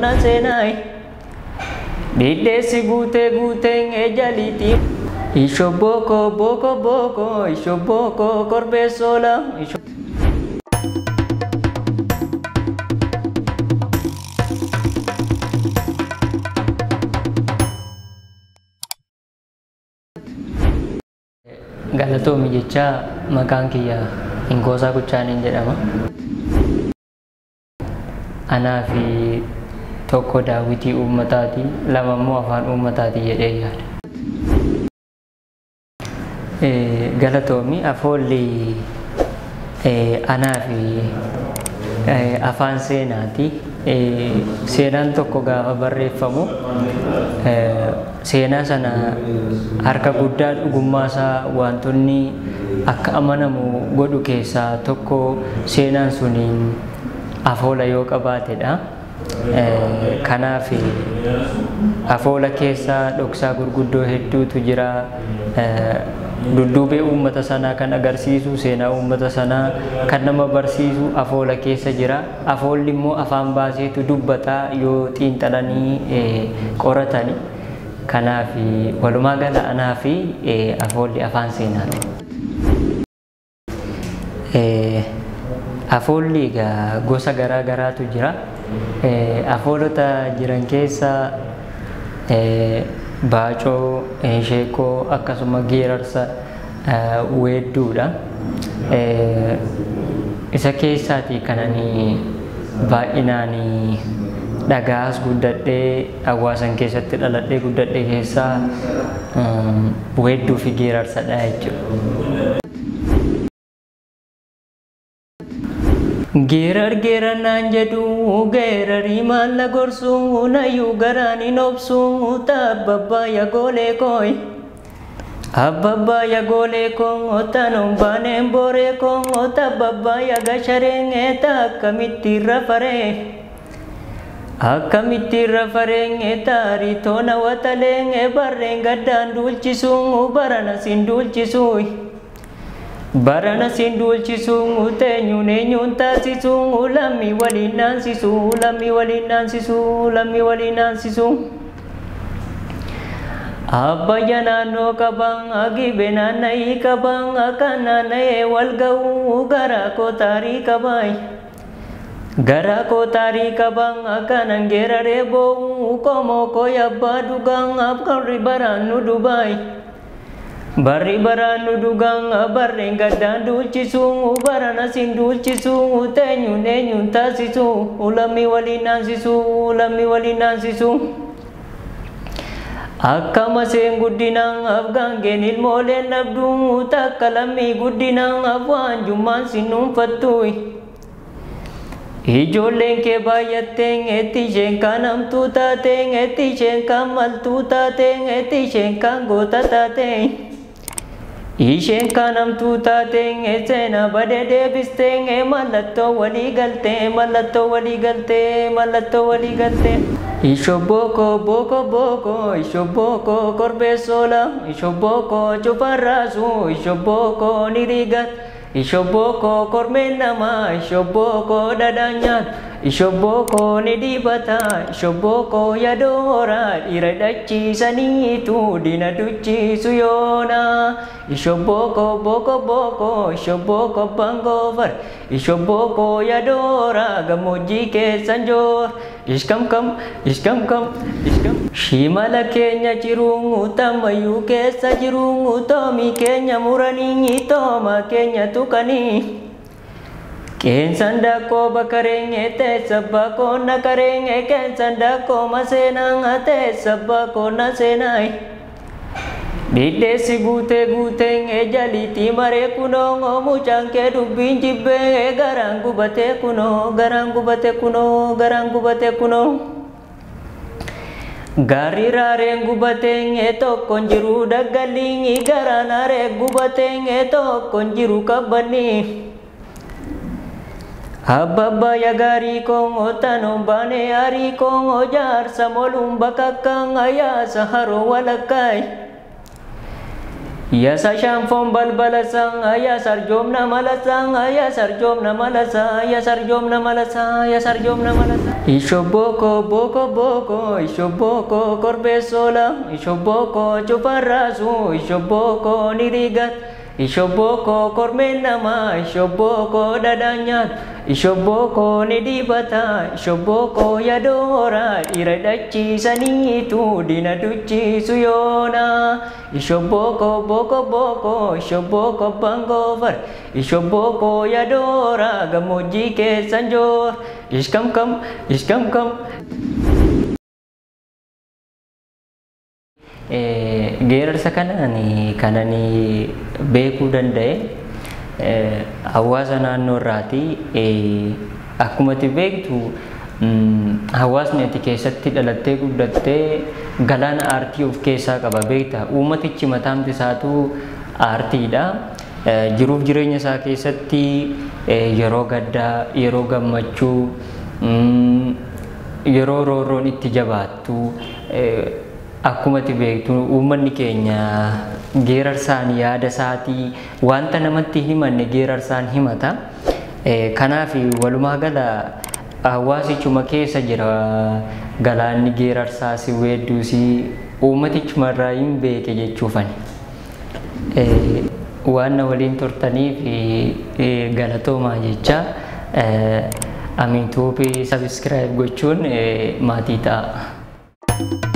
Nasenai Didesi gute guteng ejaliti Ishoboko boko boko Ishoboko korbe sola Galatomi jecha maqaan kiyya Inkoosaa Kuchaaniin jedhama. Anaa fi tokko daawwitii uummataati, lama immoo afaan uummataati jedhee yaada. Galatoomi afoolli anaa fi afaan seenaati. Seenaan tokko gaafa barreeffamu seenaa sana harka guddaa dhugummaa isaa wantoonni akka amanamu godhu keessaa tokko seenaan suniin afoola yoo qabaatedha. Kanaaf afoola keessaa dhoksaa gurguddoo hedduutu jira. Dudduubee uummata sanaa kan agarsiisu, seenaa uummata sanaa kan nama barsiisu afoola keessa jira. Afoolli immoo afaan baaseetu dubbataa yoo xiinxalanii qoratani. Kanaaf walumaa gala anaa fi afoolli afaan seenaati. Afoolli gosa garaa garaatu jira. Afoolota jiran keessa baacoo, sheekoo akkasuma geerarsa weedduudha. Isa keessaati kanani baay'inaan dhagaas guddadhee hawaasan keessatti dhaladhee guddadhee keessaa weedduu fi geerarsadha jechuudha. Geerar geerannaan jedhu geerarii maalla gorsuu nayyuu garaan hin obsuu taabbabbaa yagoolee kooy abbabbaa yagoolee koo tanuun baaneen booree koo taabbabbaa yagashareen akkamitti rafareen taarii toona wataleen barreen gaddaan duulchisuu barana sin duulchisuu. Barana sin duulchisuu teenyuun eenyuun taasisuu lammii waliin naansisuu lammii waliin naansisuu lammii waliin naansisuu. Abbayya naannoo qaban agibee naanna'ii qaban akka naanna'ee wal ga'uu garaa koo taarii qabaay. Garaa koo taarii qaban akkanan geeraree boo'uu qomoo koo yabbaa dhugaan abkarri baraan nu dubaay. Barri baraan nu dhugaan barreen gaddaan duulchisuu barana sin duulchisuu teenyuun eenyuun taasisuu lammii waliin naansisuu lammii waliin naansisuu. Akka maseen guddinaan afgaangeen ilmooleen dhabduu takka lammii guddinaan afwaanjummaan sin dhuunfattuu. Ijoolleen kee baay'atteen etti isheen kaan hamtuu taateen etti isheen kaan maltuu taateen etti isheen kaan goota taateen. Isheen kaan hamtuu taateen seenaa badee deebisteen mallattoo walii galtee mallattoo walii galtee mallattoo walii galtee. Ishoboko boko boko ishoboko korbee sola ishoboko cufarraasu ishoboko nirigat. Ishoboko kormeen namaa ishoboko dhadhaan nyaatu ishoboko ni dibata ishoboko yadoora dhiira dhachiisaniitu dina duchiisu yoona. Ishoboko boko boko ishoboko bangoofar ishoboko yadoora gammoojjii keessan joor. Ishkam kam ishkam kam ishkam. Shimala keenya jiruu tamayyuu keessa jiruu toomii keenya muranii tooma keenya tukanii. Keensan daakoo bakareenye teessa baakoo nakareenye keensan daakoo maseenaan teessa baakoo naseenaayi. Diddeessi guutee guuteen ejaliitii maree kunoo mucaan kee dubbiin jibbee garaan gubatee kunoo garaan gubatee kunoo garaan gubatee kunoo. Gaarri raareen gubateen tokkoon jiru daggaliin garaan haree gubateen tokkoon jiru qabbanni. Abbabba ya gaarii koo tanuun baanee aarii koo jaarsa moluun bakakkaan ayaasa haroo walakkaay. Ya sarjom balbalasa, ya sarjom na malasa, ya sarjom na malasa, ya sarjom na malasa, ya sarjom na malasa. Ishoboko boko boko, ishoboko korbesola, ishoboko chuparasu, ishoboko nirigat. Ishoboko kormenama, ishoboko dadanyat, ishoboko nidibata, ishoboko yadora, iradachi sanitu dinaduchi suyona. Ishoboko boko boko, ishoboko bangover, ishoboko yadora, gamuji ke sanjor, ishkam kam, ishkam kam. Geerarsa kanani beekuu danda'e hawaasa naannoo irraati. Akkuma ati beektu hawaasni ati keessatti dhalattee guddattee galaana aartii of keessaa qaba beekta. Uummatichi mataan isaatu aartiidha. Jiruuf jireenya isaa keessatti yeroo gaddaa, yeroo gammachuu, yeroo roorroon itti jabaattu akkuma ati beektu uummanni keenya geerarsaan yaada isaatii wanta namatti himanne geerarsaan himata. Kanaaf walumaa gala hawaasichuma keessa jira galaanni geerarsaas weedduus uummatichuma irraa hin beeke jechuufani. Waan na waliin turtaniif galatoomaa jecha Amin Tuubii subscribe gochuun maatii ta'a.